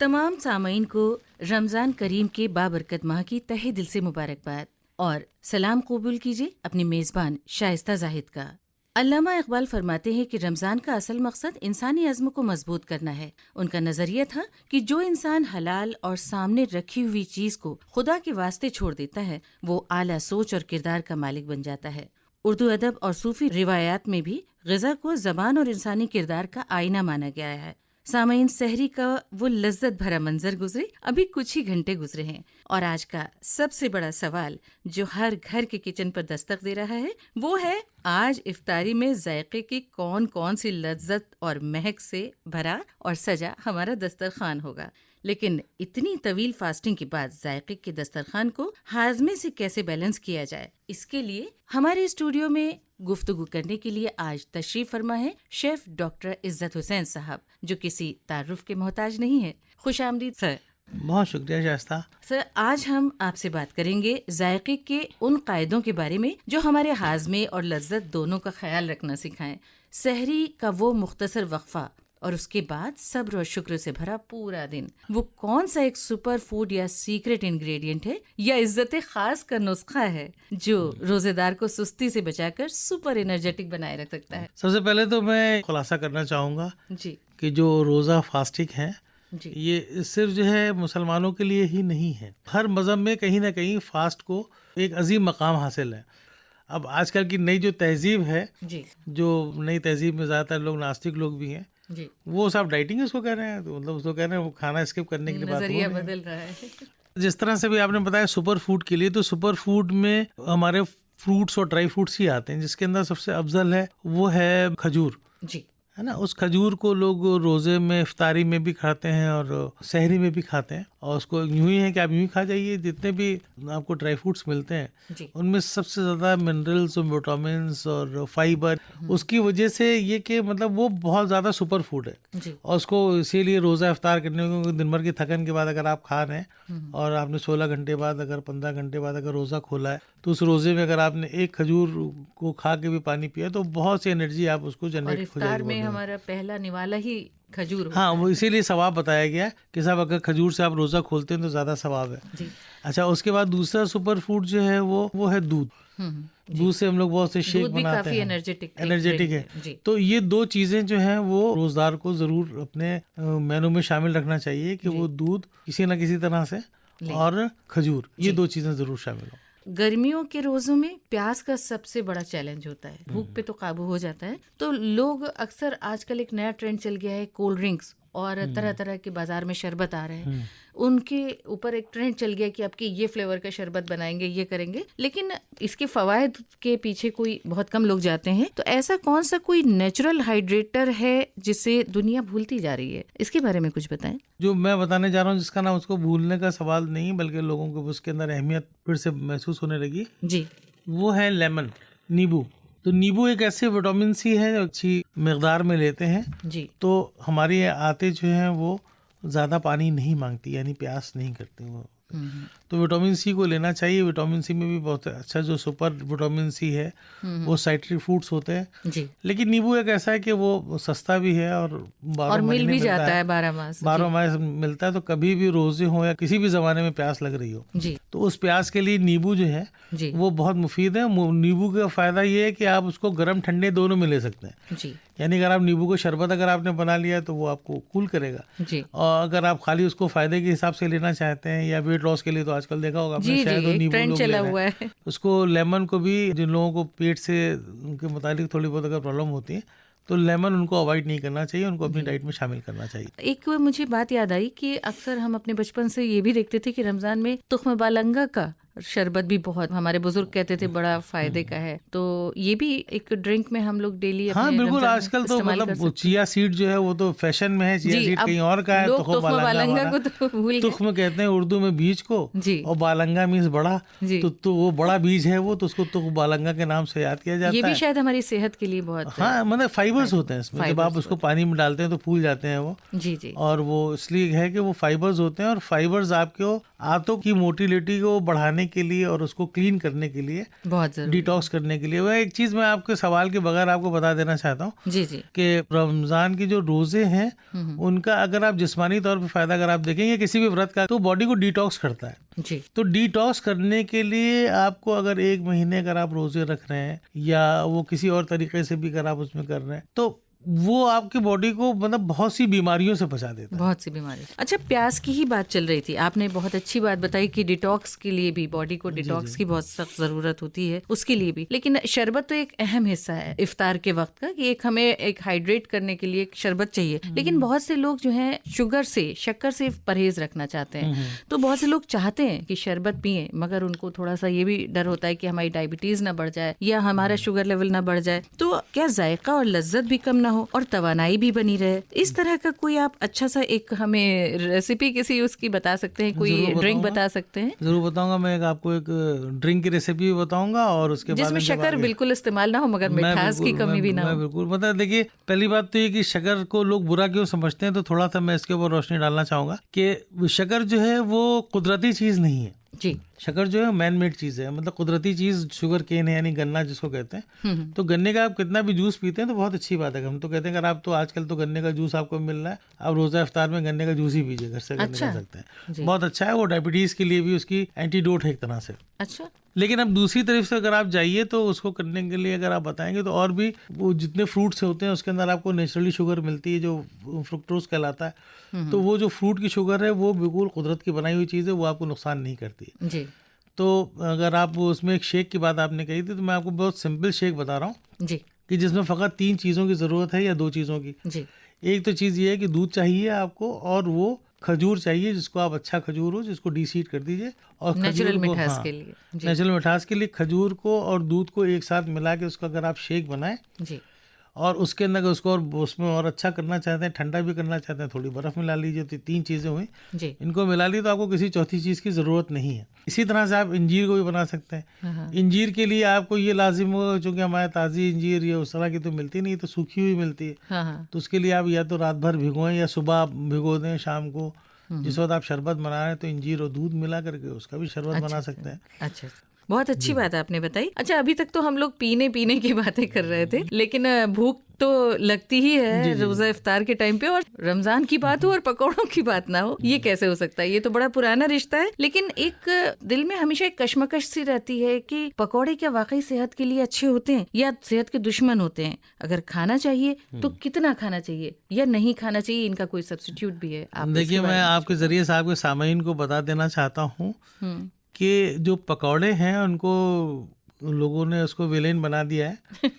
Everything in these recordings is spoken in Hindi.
तमाम सामीन को रमज़ान करीम के बाबरकत माह की तहे दिल से मुबारकबाद और सलाम कबूल कीजिए अपने मेज़बान शाइस्ता जाहिद का। अल्लामा इकबाल फरमाते हैं कि रमज़ान का असल मकसद इंसानी अज़्म को मजबूत करना है। उनका नज़रिया था कि जो इंसान हलाल और सामने रखी हुई चीज़ को खुदा के वास्ते छोड़ देता है वो आला सोच और किरदार का मालिक बन जाता है। उर्दू अदब और सूफी रिवायात में भी ग़िज़ा को ज़बान और इंसानी किरदार का आईना माना गया है। सामीन, सहरी का वो लज्जत भरा मंजर गुजरे अभी कुछ ही घंटे गुजरे हैं और आज का सबसे बड़ा सवाल जो हर घर के किचन पर दस्तक दे रहा है वो है आज इफ्तारी में जायके की कौन कौन सी लज्जत और महक से भरा और सजा हमारा दस्तरखान होगा। लेकिन इतनी तवील फास्टिंग के बाद जायके के दस्तरखान को हाजमे से कैसे बैलेंस किया जाए, इसके लिए हमारे स्टूडियो में गुफ्तगू करने के लिए आज तशरीफ फरमा है शेफ डॉक्टर इज्जत हुसैन साहब, जो किसी तारुफ के मोहताज नहीं है। खुश आमदीद सर। बहुत शुक्रिया शाइस्ता। सर, आज हम आपसे बात करेंगे जायके के उन कायदों के बारे में जो हमारे हाजमे और लज्जत दोनों का ख्याल रखना सिखाएं। सहरी का वो मुख्तसर वक्फा और उसके बाद सब्र और शुक्र से भरा पूरा दिन, वो कौन सा एक सुपर फूड या सीक्रेट इंग्रेडिएंट है या इज्जत खास का नुस्खा है जो रोजेदार को सुस्ती से बचाकर सुपर एनर्जेटिक बनाए रख सकता है? सबसे पहले तो मैं खुलासा करना चाहूँगा जी कि जो रोज़ा फास्टिंग है जी ये सिर्फ जो है मुसलमानों के लिए ही नहीं है। हर मज़हब में कहीं ना कहीं फास्ट को एक अजीम मकाम हासिल है। अब आजकल की नई जो तहजीब है, जी जो नई तहजीब में ज़्यादातर लोग नास्तिक लोग भी हैं, जी वो सब डाइटिंग उसको कह रहे हैं। तो मतलब उसको कह रहे हैं वो खाना स्किप करने के लिए बात हो नजरिया रही है। बदल रहा है। जिस तरह से भी आपने बताया सुपर फूड के लिए, तो सुपर फूड में हमारे फ्रूट्स और ड्राई फ्रूट्स ही आते हैं, जिसके अंदर सबसे अफजल है वो है खजूर, जी है ना। उस खजूर को लोग रोज़े में इफ्तारी में भी खाते हैं और सहरी में भी खाते हैं। और उसको यूं ही है कि आप यूं ही खा जाइए। जितने भी आपको ड्राई फ्रूट्स मिलते हैं जी उनमें सबसे ज़्यादा मिनरल्स और विटामिन्स और फाइबर, उसकी वजह से ये कि मतलब वो बहुत ज़्यादा सुपर फूड है। जी और उसको इसीलिए रोज़ा इफ्तार करने को, दिन भर की थकन के बाद अगर आप खा रहे हैं और आपने 16 घंटे बाद, अगर 15 घंटे बाद अगर रोज़ा खोला है, तो उस रोज़े में अगर आपने एक खजूर को खा के भी पानी पिया तो बहुत सी एनर्जी आप उसको और जनरेट हो इफ्तार जाएगी। में हमारा पहला निवाला ही खजूर होता हाँ, है। वो इसीलिए सवाब बताया गया है कि साहब अगर खजूर से आप रोज़ा खोलते हैं तो ज़्यादा सवाब है। जी अच्छा, उसके बाद दूसरा सुपर फूड जो है वो है दूध। दूध से हम लोग बहुत से शेक दूध भी बनाते काफी हैं, एनर्जेटिक एनर्जेटिक है। जी तो ये दो चीज़ें जो हैं वो रोज़दार को ज़रूर अपने मेनू में शामिल रखना चाहिए कि वो दूध किसी ना किसी तरह से और खजूर, ये दो चीज़ें ज़रूर शामिल हो। गर्मियों के रोजों में प्यास का सबसे बड़ा चैलेंज होता है। भूख पे तो काबू हो जाता है, तो लोग अक्सर, आजकल एक नया ट्रेंड चल गया है कोल्ड ड्रिंक्स और तरह तरह के बाजार में शरबत आ रहे हैं, उनके ऊपर एक ट्रेंड चल गया कि आपके ये फ्लेवर का शरबत बनाएंगे, ये करेंगे, लेकिन इसके फवायद के पीछे कोई बहुत कम लोग जाते हैं। तो ऐसा कौन सा कोई नेचुरल हाइड्रेटर है जिसे दुनिया भूलती जा रही है, इसके बारे में कुछ बताएं। जो मैं बताने जा रहा हूँ जिसका नाम, उसको भूलने का सवाल नहीं बल्कि लोगों को उसके अंदर अहमियत फिर से महसूस होने लगी, जी वो है लेमन, नींबू। तो नींबू एक ऐसे विटामिन सी है जो अच्छी मिकदार में लेते हैं जी तो हमारी आंतें जो हैं वो ज़्यादा पानी नहीं मांगती, यानी प्यास नहीं करती वो। तो विटामिन सी को लेना चाहिए। विटामिन सी में भी बहुत अच्छा जो सुपर विटामिन सी है वो साइट्रिक फ्रूट्स होते हैं। जी लेकिन नींबू एक ऐसा है कि वो सस्ता भी है और 12 और मिल महीने भी मिलता जाता है 12 मास। 12 माह मिलता है। तो कभी भी रोजे हो या किसी भी ज़माने में प्यास लग रही हो जी तो उस प्यास के लिए नींबू जो है जी वो बहुत मुफीद है। नींबू का फ़ायदा ये है कि आप उसको गर्म ठंडे दोनों में ले सकते हैं। जी यानी अगर आप नींबू को शरबत अगर आपने बना लिया तो वो आपको कूल करेगा। जी और अगर आप खाली उसको फायदे के हिसाब से लेना चाहते हैं या वेट लॉस के लिए, तो आजकल देखा होगा आपने, जी शायद वो एक नींबू ट्रेंड लोग चला ले रहे हुआ हैं। है। उसको लेमन को भी, जिन लोगों को पेट से उनके मुतालिक थोड़ी बहुत अगर प्रॉब्लम होती है तो लेमन उनको अवॉइड नहीं करना चाहिए, उनको अपनी डाइट में शामिल करना चाहिए। एक मुझे बात याद आई कि अक्सर हम अपने बचपन से ये भी देखते थे कि रमजान में तुख्म बालंगा का शरबत भी बहुत, हमारे बुजुर्ग कहते थे, बड़ा फायदे का है। तो ये भी एक ड्रिंक में हम लोग डेली हाँ बिल्कुल। रमजान में आजकल तो इस्तेमाल कर मतलब सकते हैं। चिया सीड जो है वो तो फैशन में है। चिया जी, सीड अब कहीं और का है, लोग तुख्म तुख्म बालंगा बालंगा को तो भूल गए। तुख्म कहते हैं उर्दू में बीज को, जी और बालंगा मीन्स बड़ा। जी तो वो बड़ा बीज है वो, तो उसको तुख्म बालंगा के नाम से याद किया ये जाता भी है। शायद हमारी सेहत के लिए बहुत हाँ, मतलब फाइबर्स होते हैं इसमें। जब फाइबर्स आप उसको पानी में डालते हैं तो फूल जाते हैं वो। जी जी और वो इसलिए है कि वो फाइबर्स होते हैं, और फाइबर्स आपको आंतों की मोटिलिटी को बढ़ाने बनाने के लिए और उसको क्लीन करने के लिए, बहुत जरूरी, डिटॉक्स करने के लिए। वह एक चीज मैं आपके सवाल के बगैर आपको बता देना चाहता हूँ जी जी, कि रमजान की जो रोजे हैं उनका अगर आप जिस्मानी तौर पर फायदा अगर आप देखेंगे किसी भी व्रत का, तो बॉडी को डिटॉक्स करता है। जी, तो डिटॉक्स करने के लिए आपको अगर 1 महीने अगर आप रोजे रख रहे हैं या वो किसी और तरीके से भी अगर आप उसमें कर रहे हैं, तो वो आपकी बॉडी को मतलब बहुत सी बीमारियों से बचा देता है। बहुत सी बीमारी। अच्छा, प्यास की ही बात चल रही थी, आपने बहुत अच्छी बात बताई कि डिटॉक्स के लिए भी, बॉडी को डिटॉक्स की बहुत सख्त जरूरत होती है उसके लिए भी, लेकिन शरबत तो एक अहम हिस्सा है इफ्तार के वक्त का, कि एक हमें एक हाइड्रेट करने के लिए एक शरबत चाहिए। लेकिन बहुत से लोग जो है शक्कर से परहेज रखना चाहते हैं, तो बहुत से लोग चाहते हैं कि शरबत पिए, मगर उनको थोड़ा सा ये भी डर होता है कि हमारी डायबिटीज ना बढ़ जाए या हमारा शुगर लेवल ना बढ़ जाए, तो क्या जायका और लज्जत भी कम ना हो और तवानाई भी बनी रहे। इस तरह का कोई आप अच्छा सा एक हमें रेसिपी किसी उसकी बता सकते हैं, कोई ड्रिंक बता सकते हैं? जरूर बताऊंगा, मैं आपको एक ड्रिंक की रेसिपी भी बताऊंगा और उसके बाद जिसमें शक्कर बिल्कुल इस्तेमाल ना हो मगर मिठास की कमी भी ना हो। बिल्कुल, मतलब देखिए, पहली बात तो ये कि शक्कर को लोग बुरा क्यों समझते हैं, तो थोड़ा सा मैं इसके ऊपर रोशनी डालना चाहूंगा कि शक्कर जो है वो कुदरती चीज नहीं है जी। शक्कर जो है मैन मेड चीज है, मतलब कुदरती चीज शुगर केन है, यानी गन्ना जिसको कहते हैं। तो गन्ने का आप कितना भी जूस पीते हैं तो बहुत अच्छी बात है। हम तो कहते हैं अगर आप, तो आजकल तो गन्ने का जूस आपको मिल रहा है, आप रोजा इफ्तार में गन्ने का जूस ही पीजिए, घर से गन्ने खा सकते हैं, बहुत अच्छा है वो। डायबिटीज के लिए भी उसकी एंटीडोट है एक तरह से। अच्छा, लेकिन अब दूसरी तरफ से अगर आप जाइए तो उसको करने के लिए अगर आप बताएंगे तो और भी वो जितने फ्रूट्स होते हैं उसके अंदर आपको नेचुरली शुगर मिलती है जो फ्रुक्टोज कहलाता है। तो वो जो फ्रूट की शुगर है वो बिल्कुल कुदरत की बनाई हुई चीज़ है, वो आपको नुकसान नहीं करती जी। तो अगर आप उसमें एक शेक की बात आपने कही थी, तो मैं आपको बहुत सिंपल शेक बता रहा हूँ जी, कि जिसमें फ़कत 3 चीज़ों की ज़रूरत है या 2 चीज़ों की। जी। एक तो चीज़ ये है कि दूध चाहिए आपको, और वो खजूर चाहिए, जिसको आप अच्छा खजूर हो जिसको डीसीड कर दीजिए, और नेचुरल खजूर को, मिठास हाँ, के लिए। जी। नेचुरल मिठास के लिए खजूर को और दूध को एक साथ मिला के उसका अगर आप शेक बनाएं, जी। और उसके अंदर उसको और उसमें और अच्छा करना चाहते हैं, ठंडा भी करना चाहते हैं, थोड़ी बर्फ़ मिला लीजिए। तो 3 चीज़ें हुई, जी। इनको मिला ली तो आपको किसी चौथी चीज़ की ज़रूरत नहीं है। इसी तरह से आप इंजीर को भी बना सकते हैं। इंजीर के लिए आपको ये लाजिम होगा, चूँकि हमारे ताज़ी इंजीर या उस तरह की तो मिलती नहीं, तो सूखी हुई मिलती है। हाँ। तो उसके लिए आप या तो रात भर भिगोएं या सुबह आप भिगो दें, शाम को जिस वक्त आप शरबत बना रहे हैं तो इंजीर और दूध मिला करके उसका भी शरबत बना सकते हैं। अच्छा, बहुत अच्छी बात आपने बताई। अच्छा, अभी तक तो हम लोग पीने की बातें कर रहे थे, लेकिन भूख तो लगती ही है रोजा इफ्तार के टाइम पे, और रमजान की बात हो और पकौड़ों की बात ना हो, ये कैसे हो सकता है? ये तो बड़ा पुराना रिश्ता है। लेकिन एक दिल में हमेशा एक कश्मकश सी रहती है कि पकौड़े क्या वाकई सेहत के लिए अच्छे होते हैं या सेहत के दुश्मन होते हैं? अगर खाना चाहिए तो कितना खाना चाहिए या नहीं खाना चाहिए, इनका कोई सब्स्टिट्यूट भी है? आप देखिए, मैं आपके जरिए से आपके सामाइन को बता देना चाहता हूँ कि जो पकौड़े हैं उनको लोगों ने उसको विलेन बना दिया है।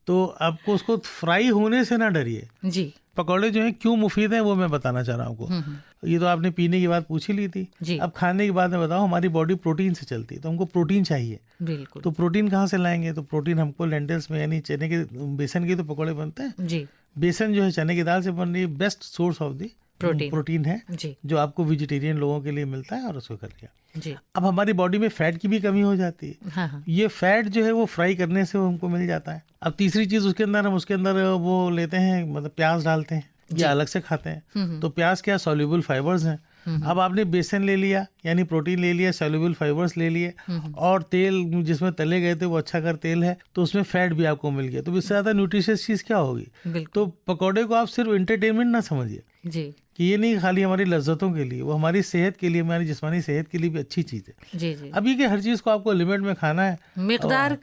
तो आपको उसको फ्राई होने से ना डरिए जी। पकौड़े जो हैं क्यों मुफीद हैं वो मैं बताना चाह रहा हूँ आपको। ये तो आपने पीने की बात पूछ ही ली थी जी। अब खाने की बात मैं बताऊँ, हमारी बॉडी प्रोटीन से चलती है, तो हमको प्रोटीन चाहिए। बिल्कुल। तो प्रोटीन कहाँ से लाएंगे? तो प्रोटीन हमको लेंटिल्स में, यानी चने के बेसन के तो पकौड़े बनते हैं जी। बेसन जो है चने की दाल से बन रही है, best source of the protein है जी। जो आपको वेजिटेरियन लोगों के लिए मिलता है, और उसको कर लिया। जी। अब हमारी बॉडी में फैट की भी कमी हो जाती है। हाँ। ये फैट जो है वो फ्राई करने से हमको मिल जाता है। अब तीसरी चीज उसके अंदर, हम उसके अंदर वो लेते हैं, मतलब प्याज डालते हैं या अलग से खाते हैं। तो प्याज क्या, सॉल्युबल फाइबर्स हैं। अब आपने बेसन ले लिया, यानी प्रोटीन ले लिया, सॉल्युबल फाइबर्स ले लिए, और तेल जिसमें तले गए थे वो अच्छा कर तेल है, तो उसमें फैट भी आपको मिल गया। तो इससे ज्यादा न्यूट्रिशियस चीज क्या होगी? तो पकौड़े को आप सिर्फ एंटरटेनमेंट ना समझिए जी, कि ये नहीं खाली हमारी लज्जतों के लिए, वो हमारी सेहत के लिए, हमारी जिस्मानी सेहत के लिए भी अच्छी चीज़ है। जी जी। अभी के हर चीज़ को आपको लिमिट में खाना है, मिकदार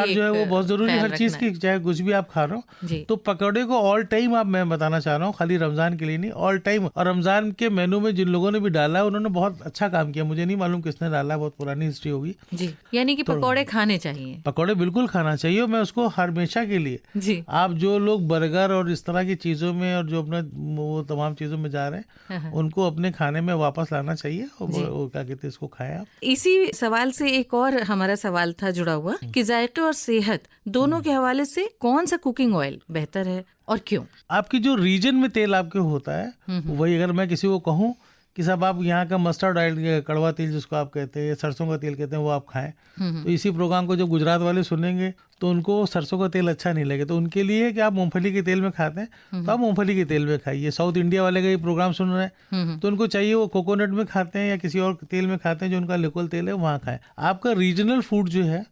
जो है वो बहुत ज़रूरी है हर चीज़ की, चाहे कुछ भी आप खा रहे हो। तो पकौड़े को ऑल टाइम आप, मैं बताना चाह रहा हूँ, खाली रमज़ान के लिए नहीं, ऑल टाइम। और रमज़ान के मेनू में जिन लोगों ने भी डाला है उन्होंने बहुत अच्छा काम किया, मुझे नहीं मालूम किसने डाला, बहुत पुरानी हिस्ट्री होगी जी। यानी कि पकौड़े खाने चाहिए, पकौड़े बिल्कुल खाना चाहिए। मैं उसको हमेशा के लिए जी। आप जो लोग बर्गर और इस तरह की चीज़ों में और जो अपने वो तमाम चीज़ों में जा रहे हैं, उनको अपने खाने में वापस लाना चाहिए, और वो क्या कहते हैं, इसको खाएं आप। इसी सवाल से एक और हमारा सवाल था जुड़ा हुआ कि जायके और सेहत दोनों के हवाले से कौन सा कुकिंग ऑयल बेहतर है और क्यों? आपकी जो रीजन में तेल आपके होता है वही, अगर मैं किसी को कहूँ कि साहब आप यहाँ का मस्टर्ड ऑयल, कड़वा तेल जिसको आप कहते हैं, सरसों का तेल कहते हैं, वो आप खाएं, तो इसी प्रोग्राम को जब गुजरात वाले सुनेंगे तो उनको सरसों का तेल अच्छा नहीं लगे, तो उनके लिए कि आप मूंगफली के तेल में खाते हैं तो आप मूंगफली के तेल में खाइए। साउथ इंडिया वाले का ये प्रोग्राम सुन रहे हैं तो उनको चाहिए वो कोकोनट में खाते हैं या किसी और तेल में खाते हैं, जो उनका लोकल तेल है वहाँ खाएं। आपका रीजनल फूड जो है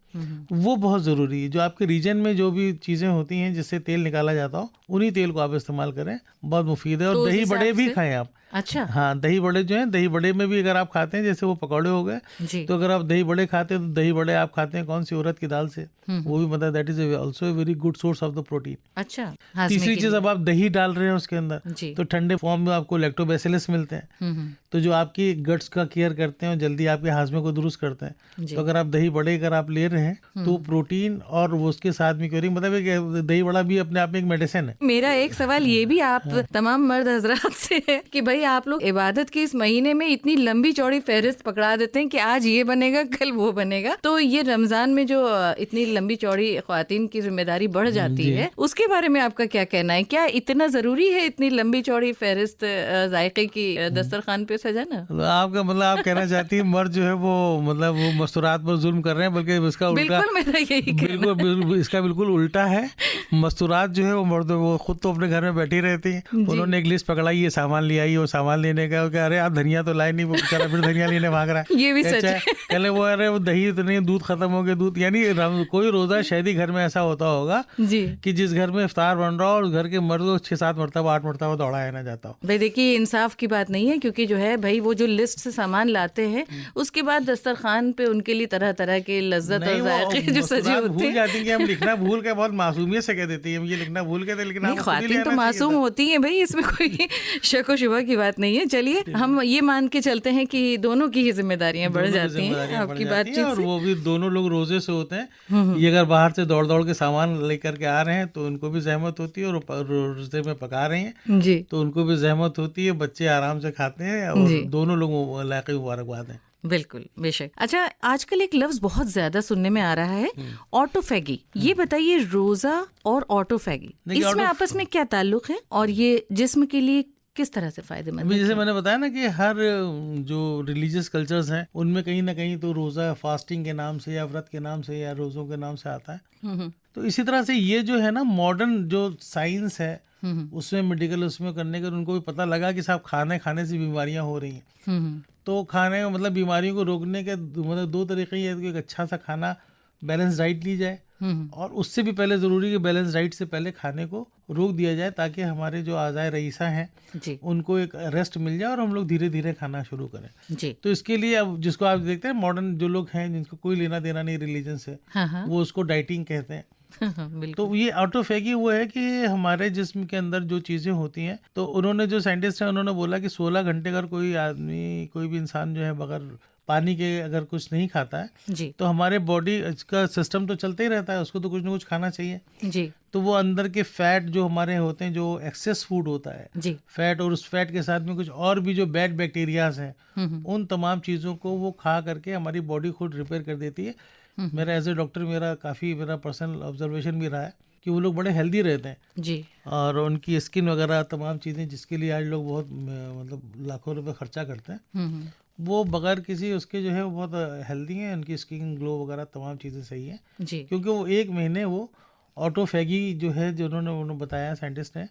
वो बहुत ज़रूरी है। जो आपके रीजन में जो भी चीज़ें होती हैं जिससे तेल निकाला जाता हो, उन्हीं तेल को आप इस्तेमाल करें, बहुत मुफीद है। और तो उस दही बड़े हिसाब भी से- खाएं आप। अच्छा हाँ, दही बड़े जो हैं, दही बड़े में भी अगर आप खाते हैं, जैसे वो पकौड़े हो गए, जी। तो अगर आप दही बड़े खाते हैं तो दही बड़े आप खाते हैं कौन सी, उड़द की दाल से, वो भी मतलब that is also a very good source of the protein. अच्छा, हाजमे तीसरी के चीज, लिए। अब आप दही डाल रहे हैं उसके अंदर, जी। तो ठंडे फॉर्म में आपको लैक्टोबैसिलस मिलते हैं, तो जो आपकी गट्स का केयर करते हैं और जल्दी आपके हाजमे को दुरुस्त करते हैं। जी। तो अगर आप दही बड़े अगर आप ले रहे हैं तो प्रोटीन और वो उसके साथ में क्योरिंग, मतलब एक दही बड़ा भी अपने आप में एक मेडिसिन है। मेरा एक सवाल ये भी आप तमाम मर्द हजरात से है कि भाई आप लोग इबादत के इस महीने में इतनी लंबी चौड़ी फहरिस्त पकड़ा देते हैं कि आज ये बनेगा कल वो बनेगा, तो ये रमजान में जो इतनी लंबी चौड़ी ख्वातीन की जिम्मेदारी बढ़ जाती है, उसके बारे में आपका क्या कहना है? क्या इतना जरूरी है इतनी लंबी चौड़ी फहरिस्त जायके की दस्तरखान पे सजाना? आपका मतलब आप कहना चाहती है मर्द जो है वो मतलब वो मस्तूरात पर जुल्म कर रहे हैं, बल्कि इसका उल्टा। बिल्कुल मेरा यही कहना बिल्कुल बिल्कुल इसका बिल्कुल उल्टा है। मस्तूरात जो है वो मर्द वो खुद तो अपने घर में बैठी रहती हैं, उन्होंने एक लिस्ट पकड़ाई, ये सामान ले आई, वो सामान लेने का, क्या अरे आप धनिया तो लाए नहीं, वो बेचारा फिर धनिया लेने भाग रहा है। ये भी सच है। कहले वो अरे वो दही तो नहीं, दूध खत्म हो गया, दूध, यानी कोई रोजा शायदी घर में ऐसा होता होगा जी कि जिस घर में इफ्तार बन रहा हो और घर के मर्द को 6-7 मरतबा 8 मरतबा दौड़ाया ना जाता हो। भाई देखिए, इंसाफ की बात नहीं है, क्योंकि जो है भाई वो जो लिस्ट से सामान लाते हैं उसके बाद दस्तरखान पे उनके लिए तरह तरह के लज्जत और जायके जो सजे होते भूल हैं। जाती हैं कि हम लिखना भूल के बहुत मासूमियत से कह देती है, ये लिखना भूल के थे, लेकिन नहीं, ख्वातीन तो मासूम होती हैं भाई, इसमें कोई शक व शुबा की बात नहीं है। चलिए हम ये मान के चलते हैं कि दोनों की ही जिम्मेदारियां बढ़ जाती हैं आपकी बातचीत और से। वो भी दोनों लोग रोजे से होते हैं। ये अगर बाहर से दौड़ दौड़ के सामान लेकर के आ रहे हैं तो उनको भी जहमत होती है, और रोजे में पका रही हैं जी तो उनको भी जहमत होती है, बच्चे आराम से खाते हैं, और जी। दोनों लोग लायक मुबारकबाद हैं। बिल्कुल, बेशक। अच्छा, आजकल एक लफ्ज बहुत ज्यादा सुनने में आ रहा है, ऑटोफैगी। ये बताइए, रोजा और ऑटोफैगी इसमें आपस में क्या ताल्लुक है और ये जिस्म के लिए किस तरह से फायदेमंद अभी है? जैसे मैंने बताया ना कि हर जो रिलीजियस कल्चर्स हैं उनमें कहीं ना कहीं तो रोज़ा फास्टिंग के नाम से या व्रत के नाम से या रोज़ों के नाम से आता है। तो इसी तरह से ये जो है ना मॉडर्न जो साइंस है उसमें मेडिकल उसमें करने के उनको भी पता लगा कि साहब खाने से बीमारियां हो रही हैं। तो खाने मतलब बीमारियों को रोकने के मतलब दो तरीके ही है कि एक अच्छा सा खाना बैलेंस डाइट ली जाए, और उससे भी पहले ज़रूरी है कि बैलेंस डाइट से पहले खाने को रोक दिया जाए ताकि हमारे जो आज़ाए रईसा हैं जी उनको एक रेस्ट मिल जाए और हम लोग धीरे धीरे खाना शुरू करें। जी। तो इसके लिए अब जिसको आप देखते हैं मॉडर्न जो लोग हैं जिनको कोई लेना देना नहीं रिलीजन से, हाँ वो उसको डाइटिंग कहते हैं। बिल्कुल। तो ये ऑटोफैगी वो है कि हमारे जिस्म के अंदर जो चीज़ें होती हैं, तो उन्होंने जो साइंटिस्ट हैं उन्होंने बोला कि 16 घंटे अगर कोई आदमी कोई भी इंसान जो है बगैर पानी के अगर कुछ नहीं खाता है जी तो हमारे बॉडी का सिस्टम तो चलते ही रहता है, उसको तो कुछ ना कुछ खाना चाहिए। जी तो वो अंदर के फैट जो हमारे होते हैं, जो एक्सेस फूड होता है जी फैट, और उस फैट के साथ में कुछ और भी जो बैड बैक्टीरियाज हैं उन तमाम चीज़ों को वो खा करके हमारी बॉडी खुद रिपेयर कर देती है। मेरा एज ए डॉक्टर मेरा पर्सनल ऑब्जर्वेशन भी रहा है कि वो लोग बड़े हेल्दी रहते हैं जी और उनकी स्किन वगैरह तमाम चीज़ें जिसके लिए आज लोग बहुत मतलब लाखों रुपए खर्चा करते हैं, वो बगैर किसी उसके जो है वो बहुत हेल्दी हैं, उनकी स्किन ग्लो वगैरह तमाम चीज़ें सही हैं, जी क्योंकि वो 1 महीने वो ऑटोफैगी जो है जो उन्होंने बताया साइंटिस्ट ने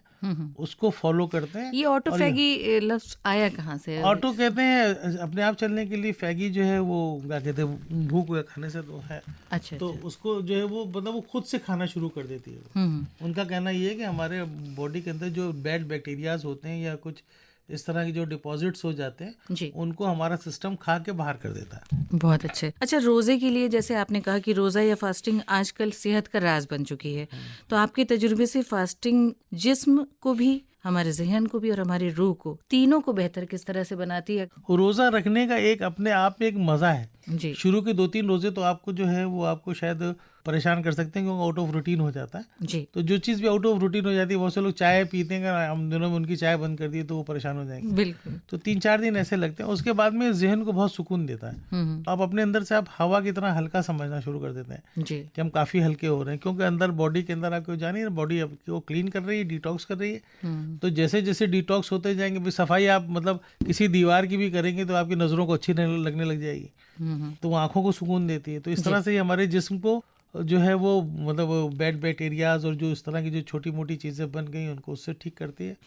उसको फॉलो करते हैं। ये ऑटोफैगी लफ्ज आया कहाँ से? ऑटो कहते हैं अपने आप चलने के लिए, फैगी जो है वो क्या कहते हैं भूख खाने से तो है। अच्छा तो उसको जो है वो मतलब वो खुद से खाना शुरू कर देती है। उनका कहना ये है कि हमारे बॉडी के अंदर जो बैड बैक्टीरियाज होते हैं या कुछ इस तरह के जो डिपॉजिट्स हो जाते हैं जी उनको हमारा सिस्टम खा के बाहर कर देता है। बहुत अच्छे। अच्छा, रोजे के लिए जैसे आपने कहा कि रोजा या फास्टिंग आजकल सेहत का राज बन चुकी है, तो आपके तजुर्बे से फास्टिंग जिस्म को भी, हमारे जहन को भी और हमारे रूह को, तीनों को बेहतर किस तरह से बनाती है? रोजा रखने का एक अपने आप में एक मजा है। जी शुरू के 2-3 रोजे तो आपको जो है वो आपको शायद परेशान कर सकते हैं क्योंकि आउट ऑफ रूटीन हो जाता है। जी तो जो चीज़ भी आउट ऑफ रूटीन हो जाती है, बहुत से लोग चाय पीते हैं, हम दिनों में उनकी चाय बंद कर दी तो वो परेशान हो जाएंगे। बिल्कुल। तो 3-4 दिन ऐसे लगते हैं, उसके बाद में जहन को बहुत सुकून देता है। आप अपने अंदर से आप हवा की तरह हल्का समझना शुरू कर देते हैं जी कि हम काफ़ी हल्के हो रहे हैं, क्योंकि अंदर बॉडी के अंदर आपको जानिए बॉडी आपको क्लीन कर रही है, डिटॉक्स कर रही है। तो जैसे जैसे डिटॉक्स होते जाएंगे, भी सफाई आप मतलब किसी दीवार की भी करेंगे तो आपकी नज़रों को अच्छी लगने लग जाएगी, तो वो आंखों को सुकून देती है। तो इस तरह से हमारे जिस्म को जो है वो मतलब बैड बैक्टीरियाज और जो इस तरह की जो छोटी मोटी चीज़ें बन गई उनको उससे ठीक करती है।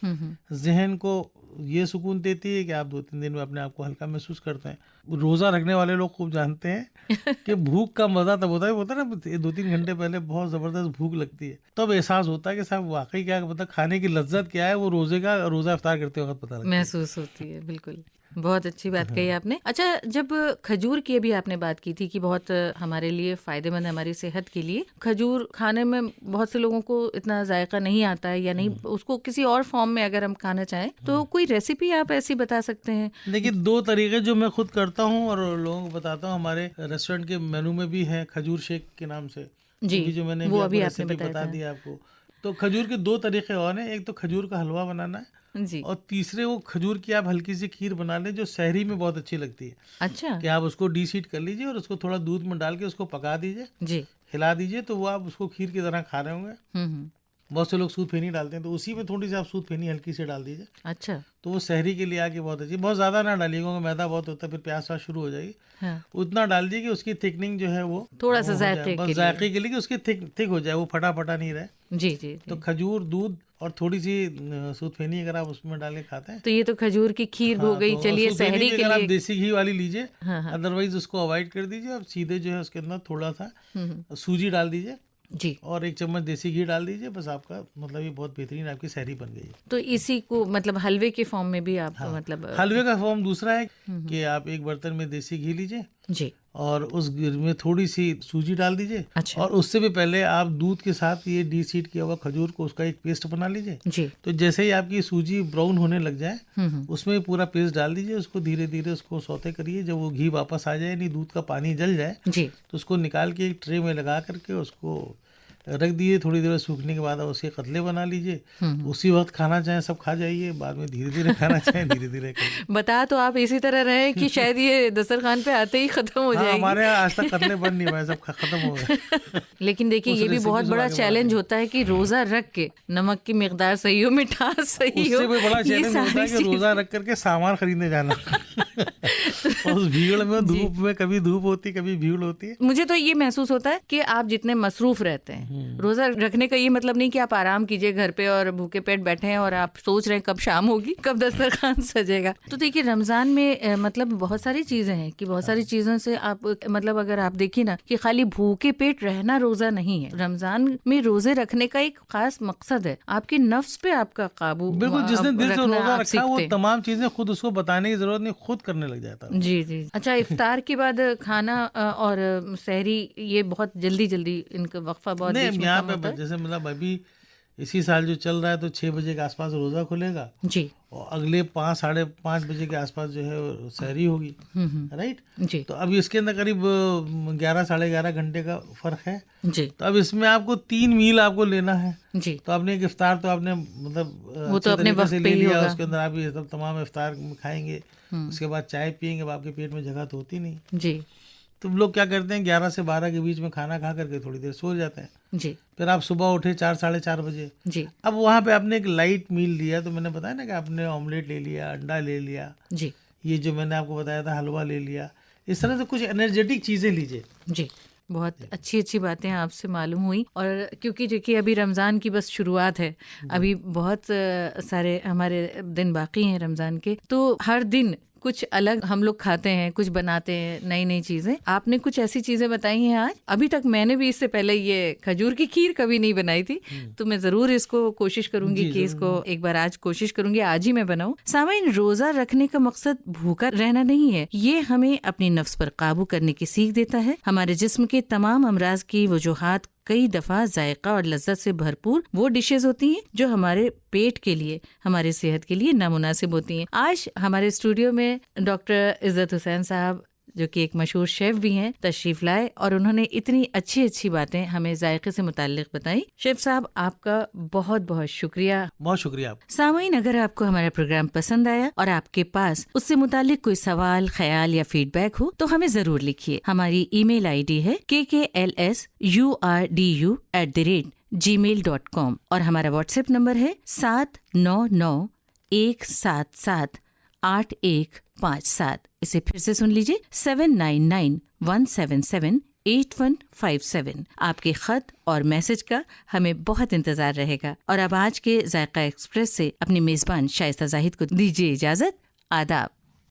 जहन को ये सुकून देती है कि आप 2-3 दिन में अपने आप को हल्का महसूस करते हैं। रोज़ा रखने वाले लोग खूब जानते हैं कि भूख का मज़ा तब होता है ना 2-3 घंटे पहले बहुत ज़बरदस्त भूख लगती है, तब एहसास होता है कि साहब वाकई क्या मतलब खाने की लज्जत क्या है, वो रोज़ा इफ्तार करते वक्त पता लगता है, महसूस होती है। बिल्कुल, बहुत अच्छी बात कही आपने। अच्छा, जब खजूर की भी आपने बात की थी कि बहुत हमारे लिए फ़ायदेमंद है, हमारी सेहत के लिए। खजूर खाने में बहुत से लोगों को इतना जायका नहीं आता है या नहीं, उसको किसी और फॉर्म में अगर हम खाना चाहें तो कोई रेसिपी आप ऐसी बता सकते हैं? देखिए 2 तरीके जो मैं खुद करता हूँ और लोगों को बताता हूँ, हमारे रेस्टोरेंट के मेनू में भी है खजूर शेक के नाम से जी, अभी जो मैंने वो आपको अभी आपने रेसिपी बताया बता था। दी आपको। तो खजूर के 2 तरीके और हैं, एक तो खजूर का हलवा बनाना है जी, और तीसरे वो खजूर की आप हल्की सी खीर बना लें जो सहरी में बहुत अच्छी लगती है, अच्छा, कि आप उसको डीसीड कर लीजिए और उसको थोड़ा दूध में डाल के उसको पका दीजिए, जी, हिला दीजिए, तो वो आप उसको खीर की तरह खा रहे होंगे। हम्म, बहुत से लोग सूद फेनी डालते हैं, तो उसी में थोड़ी सी आप सूद फेनी हल्की से डाल दीजिए, अच्छा, तो वो सहरी के लिए आके बहुत अच्छी। बहुत ज़्यादा ना डालिएगा क्योंकि मैदा बहुत होता है, फिर प्यास व्यास शुरू हो जाएगी। हाँ, उतना डाल दीजिए कि उसकी थिकनिंग जो है वो थोड़ा सा हो जाए, जायके बस के लिए। जायके के लिए कि उसकी थिक हो जाए, वो फटा फटा नहीं रहे। जी, जी, तो जी। खजूर, दूध और थोड़ी सी सूद फेनी अगर आप उसमें डाल के खाते हैं, तो ये तो खजूर की खीर हो हाँ, गई। तो चलिए, सूद फेनी सहरी भी के अगर आप लिए। देसी घी वाली लीजिए, हाँ, हाँ, अदरवाइज उसको अवॉइड कर दीजिए। आप सीधे जो है उसके अंदर थोड़ा सा हम्म, सूजी डाल दीजिए जी। और 1 चम्मच देसी घी डाल दीजिए, बस आपका मतलब ये बहुत बेहतरीन आपकी सहरी बन गई है। तो इसी को मतलब हलवे के फॉर्म में भी आप हाँ, मतलब हलवे का फॉर्म दूसरा है कि आप एक बर्तन में देसी घी लीजिए जी, और उस घी में थोड़ी सी सूजी डाल दीजिए अच्छा, और उससे भी पहले आप दूध के साथ ये डीसीड किया हुआ खजूर को उसका एक पेस्ट बना लीजिए। जी, तो जैसे ही आपकी सूजी ब्राउन होने लग जाए, हम्म, उसमें पूरा पेस्ट डाल दीजिए, उसको धीरे धीरे उसको सौते करिए। जब वो घी वापस आ जाए, यानी दूध का पानी जल जाए, जी, तो उसको निकाल के एक ट्रे में लगा करके उसको रख दिए। थोड़ी देर सूखने के बाद आप उसके कतले बना लीजिए। उसी वक्त खाना चाहें सब खा जाइए, बाद में धीरे धीरे खाना चाहें धीरे धीरे खाइए। बता तो आप इसी तरह रहे कि शायद ये दस्तरखान पे आते ही खत्म हो हाँ, जाएगी। हमारे यहाँ आज तक कतले बन नहीं पाए, सब खत्म हो गए। लेकिन देखिए, उस ये भी रेसिपी बहुत से बड़ा आगे बढ़ा चैलेंज दें। होता है कि रोजा रख के नमक की मिकदार सही हो, मिठास सही हो। उससे भी बड़ा ये चैलेंज होता है सारी कि रोजा रख करके सामान खरीदने जाना। और उस भीड़ में, धूप में, कभी धूप होती कभी भीड़ होती है। मुझे तो ये महसूस होता है कि आप जितने मसरूफ रहते हैं, रोजा रखने का ये मतलब नहीं कि आप आराम कीजिए घर पे और भूखे पेट बैठे हैं और आप सोच रहे हैं कब शाम होगी, कब दस्तरखान सजेगा। तो देखिए, रमजान में मतलब बहुत सारी चीजें हैं कि बहुत सारी चीजों से आप मतलब अगर आप देखिए ना कि खाली भूखे पेट रहना रोजा नहीं है। रमजान में रोजे रखने का एक खास मकसद है, आपके नफ्स पे आपका काबू बिल्कुल, जिसने दिल से रखना रोजा आप रखा वो सीखते हैं। तमाम चीजें खुद उसको बताने की जरूरत नहीं, खुद करने लग जाता है। जी, जी। अच्छा, इफ्तार के बाद खाना और सहरी, ये बहुत जल्दी जल्दी इनका वक्फा बहुत नहीं, बीच में यहाँ कम पे होता है। जैसे मतलब अभी इसी साल जो चल रहा है तो 6 बजे के आसपास रोजा खुलेगा जी, और अगले 5 साढ़े 5 बजे के आसपास जो है वो सहरी होगी, राइट। जी, तो अब इसके अंदर करीब 11 साढ़े 11 घंटे का फर्क है। जी, तो अब इसमें आपको 3 मील आपको लेना है। जी। तो आपने एक इफ्तार तो आपने मतलब वो तो अच्छे अपने तरीके वक्त से पे ले ही लिया, होगा। उसके अंदर आप ये सब तमाम इफ्तार खाएंगे, उसके बाद चाय पियेंगे, अब आपके पेट में जगह तो होती नहीं। जी, तो लोग क्या करते हैं 11 से 12 के बीच में खाना खा करके थोड़ी देर सो जाते हैं, जी, फिर आप सुबह उठे 4 साढ़े 4 बजे। जी, अब वहाँ पे आपने एक लाइट मील लिया, तो मैंने बताया ना कि आपने ऑमलेट ले लिया, अंडा ले लिया, जी, ये जो मैंने आपको बताया था हलवा ले लिया, इस तरह से कुछ एनर्जेटिक चीज़ें लीजिए। जी। बहुत अच्छी अच्छी बातें आपसे मालूम हुई। और क्योंकि देखिए, अभी रमज़ान की बस शुरुआत है, अभी बहुत सारे हमारे दिन बाकी हैं रमज़ान के, तो हर दिन कुछ अलग हम लोग खाते हैं, कुछ बनाते हैं, नई नई चीजें। आपने कुछ ऐसी चीजें बताई हैं आज, अभी तक मैंने भी इससे पहले ये खजूर की खीर कभी नहीं बनाई थी, तो मैं जरूर इसको कोशिश करूंगी कि इसको एक बार आज कोशिश करूंगी, आज ही मैं बनाऊं। सामाइन, रोजा रखने का मकसद भूखा रहना नहीं है, ये हमें अपनी नफ्स पर काबू करने की सीख देता है। हमारे जिस्म के तमाम अमराज की वजूहात कई दफा जायका और लज्जत से भरपूर वो डिशेज होती हैं जो हमारे पेट के लिए, हमारे सेहत के लिए नामुनासिब होती हैं। आज हमारे स्टूडियो में डॉक्टर इज्जत हुसैन साहब, जो कि एक मशहूर शेफ भी हैं, तशरीफ लाए और उन्होंने इतनी अच्छी अच्छी बातें हमें जायके से मुताल्लिक बताई। शेफ साहब, आपका बहुत बहुत शुक्रिया। बहुत शुक्रिया आप। सामईन, अगर आपको हमारा प्रोग्राम पसंद आया और आपके पास उससे मुताल्लिक कोई सवाल, ख्याल या फीडबैक हो तो हमें जरूर लिखिए। हमारी ईमेल आईडी है kklsurdu@gmail.com और हमारा व्हाट्सएप नंबर है 7991778157। इसे फिर से सुन लीजिए, 7991778157। 8157। आपके खत और मैसेज का हमें बहुत इंतजार रहेगा। और अब आज के जायका एक्सप्रेस से अपनी मेजबान शाइस्ता जाहिद को दीजिए इजाजत। आदाब।